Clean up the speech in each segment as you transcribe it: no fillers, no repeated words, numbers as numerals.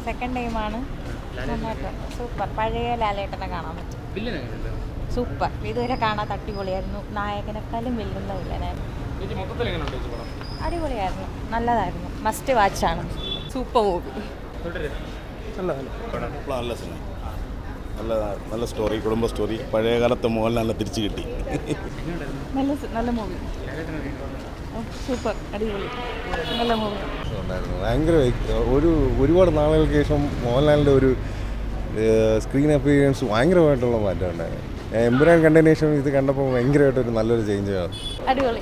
Second ടൈമാണ്. Super. പഴയ ലാലേട്ടനെ കാണാൻ പറ്റും. സൂപ്പർ. ഇതുവരെ കാണാൻ അടിപൊളിയായിരുന്നു. നായകനെക്കാളും വെല്ലുന്ന വില്ലനായിരുന്നു. അടിപൊളിയായിരുന്നു. നല്ലതായിരുന്നു. മസ്റ്റ് വാച്ചാണ്. Super movie. നല്ല സ്റ്റോറി, കുടുംബ സ്റ്റോറി. പഴയ കാലത്തെ മോഹൻലാലിനെ തിരിച്ചു കിട്ടി. നല്ല മൂവി. സൂപ്പർ. അടിപൊളി. നല്ല മൂവി. ഭയങ്കര ഒരുപാട് നാളുകൾക്ക് ശേഷം മോഹൻലാലിൻ്റെ ഒരു സ്ക്രീൻ അപ്പിയറൻസ് ഭയങ്കരമായിട്ടുള്ള മാറ്റം ഉണ്ടായിരുന്നു. എമ്പുരാൻ കണ്ടതിന് ശേഷം ഇത് കണ്ടപ്പോൾ ഭയങ്കരമായിട്ടൊരു നല്ലൊരു ചേഞ്ച് ആണ്. അടിപൊളി.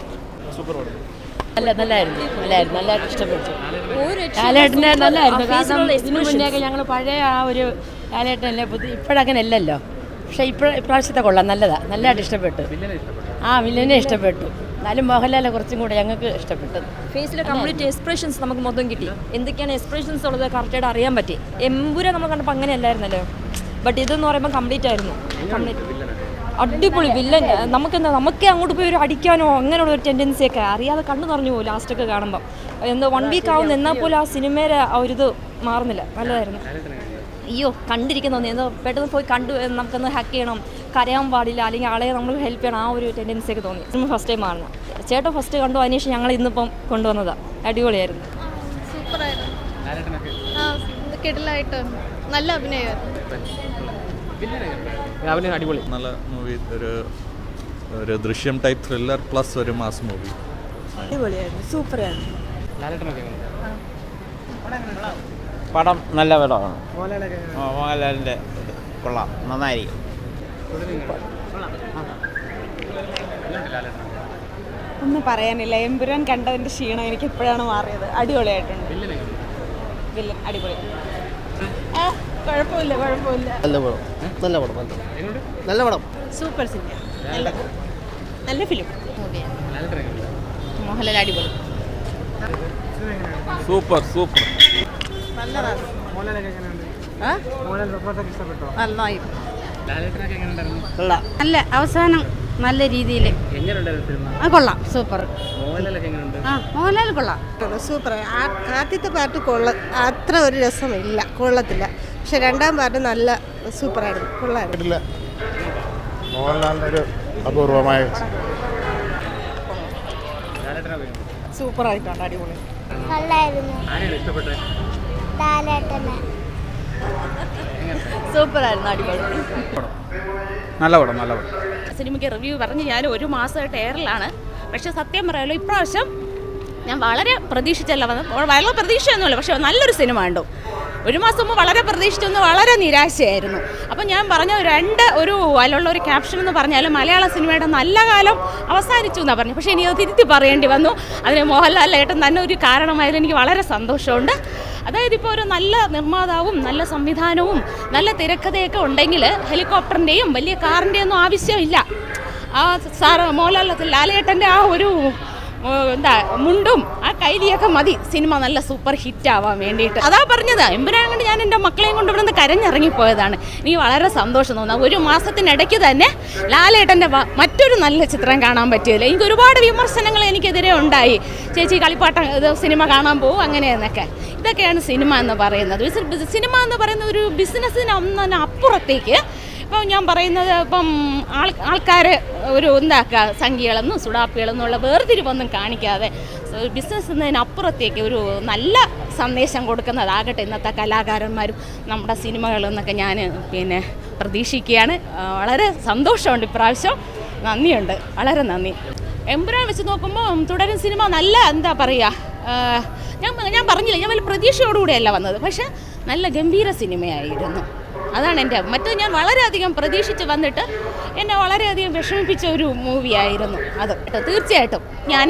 സൂപ്പർ. നല്ലായിരുന്നു. നല്ലതായിട്ട് ഇഷ്ടപ്പെട്ടു. ലാലേട്ടനെ നല്ലായിരുന്നു. കാരണം ഇതിനു മുന്നേയൊക്കെ ഞങ്ങൾ പഴയ ആ ഒരു ലാലേട്ടനല്ലേ, ഇപ്പോഴങ്ങനെ അല്ലല്ലോ. പക്ഷേ ഇപ്രാവശ്യത്തെ കൊള്ളാം. നല്ലതായിട്ട് ഇഷ്ടപ്പെട്ടു. വില്ലനെ ഇഷ്ടപ്പെട്ടു. എന്നാലും മോഹൻലാലെ കുറച്ചും കൂടെ ഞങ്ങൾക്ക് ഇഷ്ടപ്പെട്ടു. ഫേസിലെ കംപ്ലീറ്റ് എക്സ്പ്രഷൻസ് നമുക്ക് മൊത്തം കിട്ടി. എന്തൊക്കെയാണ് എക്സ്പ്രഷൻസ് ഉള്ളത് കറക്റ്റായിട്ട് അറിയാൻ പറ്റി. എമ്പുരാൻ നമ്മൾ കണ്ടപ്പോൾ അങ്ങനെ അല്ലായിരുന്നല്ലോ. ബട്ട് ഇതെന്ന് പറയുമ്പോൾ കംപ്ലീറ്റ് ആയിരുന്നു. അടിപൊളി വില്ലൻ. നമുക്കേ അങ്ങോട്ട് പോയി ഒരു അടിക്കാനോ അങ്ങനെയുള്ള ഒരു ടെൻഡൻസിയൊക്കെ അറിയാതെ കണ്ടു നിറഞ്ഞു പോകും ലാസ്റ്റൊക്കെ കാണുമ്പോൾ. 1 വീക്ക് ആവുന്ന എന്നാൽ പോലും ആ സിനിമയുടെ ആ ഒരു ഇത് മാറുന്നില്ല. നല്ലതായിരുന്നു. അയ്യോ കണ്ടിരിക്കുന്നു എന്തോ പെട്ടെന്ന് പോയി കണ്ടു നമുക്കൊന്ന് ഹാക്ക് ചെയ്യണം, കരയാൻ പാടില്ല, അല്ലെങ്കിൽ ആളെ നമ്മൾ ഹെൽപ്പ് ചെയ്യണം, ആ ഒരു ടെൻഡൻസിയൊക്കെ തോന്നി. സിനിമ ഫസ്റ്റ് ടൈം മാറണം. ചേട്ടൻ ഫസ്റ്റ് കണ്ടു, അതിനുശേഷം ഞങ്ങൾ ഇന്നിപ്പം കൊണ്ടുവന്നതാണ്. അടിപൊളിയായിരുന്നു. സൂപ്പറായിരുന്നു. കിടലായിട്ട് നല്ല അഭിനയമായിരുന്നു. അടിപൊളി. നല്ല മൂവി. ഒരു ദൃശ്യം ടൈപ്പ് ത്രില്ലർ പ്ലസ് ഒരു മാസ് മൂവി. അടിപൊളിയായിരുന്നു. സൂപ്പറായിരുന്നു. പടം നല്ല പടമാണ്. മോഹൻലാലിൻ്റെ കൊള്ളാം, നന്നായിരിക്കും. ഒന്നും പറയാനില്ല. എമ്പുരാൻ കണ്ടതിൻ്റെ ക്ഷീണം എനിക്ക് എപ്പോഴാണ് മാറിയത്. അടിപൊളിയായിട്ടുണ്ട്. വില്ലൻ അടിപൊളി. കുഴപ്പമില്ല. നല്ല പടം. Super cinema. നല്ല ഫിലിം. മോഹൻലാൽ അടിപൊളി. സൂപ്പർ. നന്നായി. നല്ല അവസാനം നല്ല രീതിയിൽ കൊള്ളാം. സൂപ്പർ. മോഹൻലാൽ കൊള്ളാം. സൂപ്പർ. ആദ്യത്തെ പാർട്ട് അത്ര ഒരു രസമില്ല, കൊള്ളത്തില്ല. പക്ഷെ രണ്ടാം പാർട്ട് നല്ല സൂപ്പറായിരുന്നു, കൊള്ളായിരുന്നു. മോഹൻലാലിൻ്റെ ഒരു അപൂർവമായ സൂപ്പറായിട്ടുണ്ട്. അടിപൊളി. സൂപ്പറായിരുന്നു. അടിപൊളി. നല്ല പടം. സിനിമയ്ക്ക് റിവ്യൂ പറഞ്ഞ് ഞാൻ 1 മാസമായിട്ട് എയറിലാണ്. പക്ഷെ സത്യം പറയാമല്ലോ, ഇപ്രാവശ്യം ഞാൻ വളരെ പ്രതീക്ഷിച്ചല്ല വന്നത്. വളരെ പ്രതീക്ഷയൊന്നുമില്ല, പക്ഷെ നല്ലൊരു സിനിമ കണ്ടു. 1 മാസം മുമ്പ് വളരെ പ്രതീക്ഷിച്ചൊന്ന് വളരെ നിരാശയായിരുന്നു. അപ്പം ഞാൻ പറഞ്ഞ അതിലുള്ള ഒരു ക്യാപ്ഷൻ എന്ന് പറഞ്ഞാൽ മലയാള സിനിമയുടെ നല്ല കാലം അവസാനിച്ചു എന്നാണ് പറഞ്ഞു. പക്ഷേ ഇനി അത് തിരുത്തി പറയേണ്ടി വന്നു. അതിന് മോഹൻലാലേട്ടൻ തന്നെ ഒരു കാരണമായതിൽ എനിക്ക് വളരെ സന്തോഷമുണ്ട്. അതായത് ഇപ്പോൾ ഒരു നല്ല നിർമ്മാതാവും നല്ല സംവിധാനവും നല്ല തിരക്കഥയൊക്കെ ഉണ്ടെങ്കിൽ ഹെലികോപ്റ്ററിൻ്റെയും വലിയ കാറിൻ്റെയും ഒന്നും ആവശ്യമില്ല. ലാലേട്ടൻ്റെ ആ ഒരു മുണ്ടും ആ കൈലിയൊക്കെ മതി സിനിമ നല്ല സൂപ്പർ ഹിറ്റ് ആവാൻ വേണ്ടിയിട്ട്. അതാ പറഞ്ഞത്. എമ്പുരാൻ കൊണ്ട് ഞാൻ എൻ്റെ മക്കളെയും കൊണ്ട് ഇവിടുന്ന് കരഞ്ഞിറങ്ങിപ്പോയതാണ്. എനിക്ക് വളരെ സന്തോഷം തോന്നുന്നു. 1 മാസത്തിനിടയ്ക്ക് തന്നെ ലാലേട്ടൻ്റെ മറ്റൊരു നല്ല ചിത്രം കാണാൻ പറ്റിയില്ല. എനിക്ക് ഒരുപാട് വിമർശനങ്ങൾ എനിക്കെതിരെ ഉണ്ടായി. ചേച്ചി കളിപ്പാട്ടം സിനിമ കാണാൻ പോകും അങ്ങനെയെന്നൊക്കെ. ഇതൊക്കെയാണ് സിനിമ എന്ന് പറയുന്നത്. സിനിമ എന്ന് പറയുന്ന ഒരു ബിസിനസ്സിന് അപ്പുറത്തേക്ക് ഇപ്പം ഞാൻ പറയുന്നത്, ഇപ്പം ആൾക്കാർ ഒരു സംഖ്യകളെന്നും സുഡാപ്പികളെന്നുള്ള വേർതിരിവൊന്നും കാണിക്കാതെ ബിസിനസ് എന്നതിനപ്പുറത്തേക്ക് ഒരു നല്ല സന്ദേശം കൊടുക്കുന്നതാകട്ടെ ഇന്നത്തെ കലാകാരന്മാരും നമ്മുടെ സിനിമകളെന്നൊക്കെ ഞാൻ പ്രതീക്ഷിക്കുകയാണ്. വളരെ സന്തോഷമുണ്ട് ഇപ്രാവശ്യം. നന്ദിയുണ്ട്, വളരെ നന്ദി. എമ്പുരാൻ വെച്ച് നോക്കുമ്പോൾ തുടരും സിനിമ നല്ല ഞാൻ പറഞ്ഞില്ല, ഞാൻ വലിയ പ്രതീക്ഷയോടുകൂടിയല്ല വന്നത്. പക്ഷേ നല്ല ഗംഭീര സിനിമയായിരുന്നു. അതാണ് മറ്റത് ഞാൻ വളരെയധികം പ്രതീക്ഷിച്ച് വന്നിട്ട് എന്നെ വളരെയധികം വിഷമിപ്പിച്ച ഒരു മൂവിയായിരുന്നു അത്. തീർച്ചയായിട്ടും ഞാൻ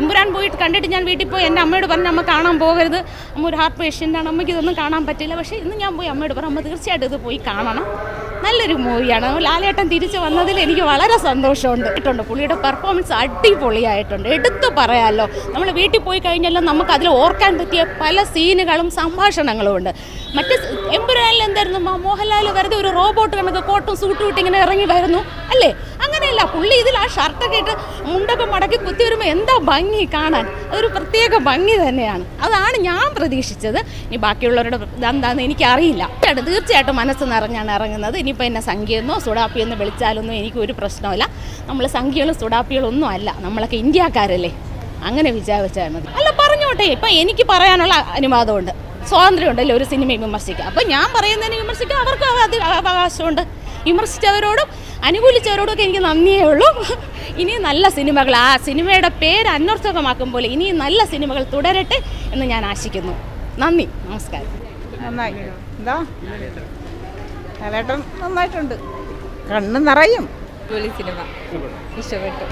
എമ്പുരാൻ പോയിട്ട് കണ്ടിട്ട് ഞാൻ വീട്ടിൽ പോയി എൻ്റെ അമ്മയോട് പറഞ്ഞു, അമ്മ കാണാൻ പോകരുത്, അമ്മ ഒരു ഹാർട്ട് പേഷ്യൻ്റാണ്, അമ്മയ്ക്ക് ഇതൊന്നും കാണാൻ പറ്റില്ല. പക്ഷേ ഇന്ന് ഞാൻ പോയി അമ്മയോട് പറഞ്ഞു, അമ്മ തീർച്ചയായിട്ടും ഇത് പോയി കാണണം, നല്ലൊരു മൂവിയാണ്. ലാലേട്ടൻ തിരിച്ചു വന്നതിൽ എനിക്ക് വളരെ സന്തോഷമുണ്ട്. പുള്ളിയുടെ പെർഫോമൻസ് അടിപൊളിയായിട്ടുണ്ട്, എടുത്തു പറയാമല്ലോ. നമ്മൾ വീട്ടിൽ പോയി കഴിഞ്ഞാലും നമുക്കതിൽ ഓർക്കാൻ പറ്റിയ പല സീനുകളും സംഭാഷണങ്ങളും ഉണ്ട്. മറ്റ് എമ്പുരാനിൽ എന്തായിരുന്നു, മോഹൻലാൽ വെറുതെ ഒരു റോബോട്ട് കണക്ക് കോട്ടും സൂട്ടും ഇട്ട് ഇങ്ങനെ ഇറങ്ങി വരുന്നു അല്ലേ, അങ്ങനെയല്ല അങ്ങനെയല്ല, പുള്ളി ഇതിൽ ആ ഷർട്ടൊക്കെ ഇട്ട് മുണ്ടൊക്കെ മടക്കി കുത്തി വരുമ്പോൾ എന്താ ഭംഗി കാണാൻ, അതൊരു പ്രത്യേക ഭംഗി തന്നെയാണ്. അതാണ് ഞാൻ പ്രതീക്ഷിച്ചത്. ഇനി ബാക്കിയുള്ളവരുടെ എന്താണെന്ന് എനിക്കറിയില്ല. തീർച്ചയായിട്ടും മനസ്സ് നിറഞ്ഞാണ് ഇറങ്ങുന്നത്. ഇനിയിപ്പോൾ എന്നെ സംഖ്യയെന്നോ സുഡാപ്പിയെന്നോ വിളിച്ചാലൊന്നും എനിക്കൊരു പ്രശ്നമില്ല. നമ്മൾ സംഖ്യകളും സുഡാപ്പികളും ഒന്നും അല്ല, നമ്മളൊക്കെ ഇന്ത്യക്കാരല്ലേ, അങ്ങനെ വിചാരിച്ചാൽ മതി. അല്ല പറഞ്ഞോട്ടെ, ഇപ്പം എനിക്ക് പറയാനുള്ള അനുവാദമുണ്ട്, സ്വാതന്ത്ര്യമുണ്ടല്ലോ ഒരു സിനിമയും വിമർശിക്കുക. അപ്പം ഞാൻ പറയുന്നതിന് വിമർശിക്കുക, അവർക്ക് അവകാശമുണ്ട്. വിമർശിച്ചവരോടും അനുകൂലിച്ചവരോടും ഒക്കെ എനിക്ക് നന്ദിയേ ഉള്ളൂ. ഇനിയും നല്ല സിനിമകൾ, ആ സിനിമയുടെ പേര് അന്വർത്ഥകമാക്കും പോലെ ഇനിയും നല്ല സിനിമകൾ തുടരട്ടെ എന്ന് ഞാൻ ആശിക്കുന്നു. നന്ദി, നമസ്കാരം. നന്നായി, എന്താ ലാലേട്ടൻ നന്നായിട്ടുണ്ട്, കണ്ണ് നിറയും. സിനിമ ഇഷ്ടപ്പെട്ടു.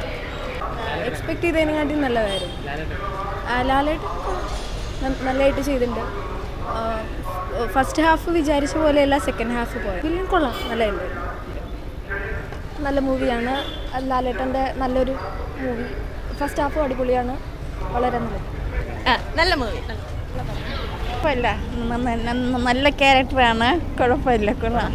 എക്സ്പെക്ട് ചെയ്തതിനെക്കാട്ടി നല്ലതായിരുന്നു. ലാലേട്ടൻ നല്ലതായിട്ട് ചെയ്തിട്ടുണ്ട്. ഫസ്റ്റ് ഹാഫ് വിചാരിച്ച പോലെയല്ല സെക്കൻഡ് ഹാഫ് പോയത്. ഫിലിം കൊള്ളാം, നല്ലതായിരുന്നു. നല്ല മൂവിയാണ്. ലാലേട്ടൻ്റെ നല്ലൊരു മൂവി. ഫസ്റ്റ് ഹാഫും അടിപൊളിയാണ്, വളരെ നല്ല മൂവി. കുഴപ്പമില്ല, നല്ല ക്യാരക്ടറാണ്, കുഴപ്പമില്ല, കൊള്ളാം.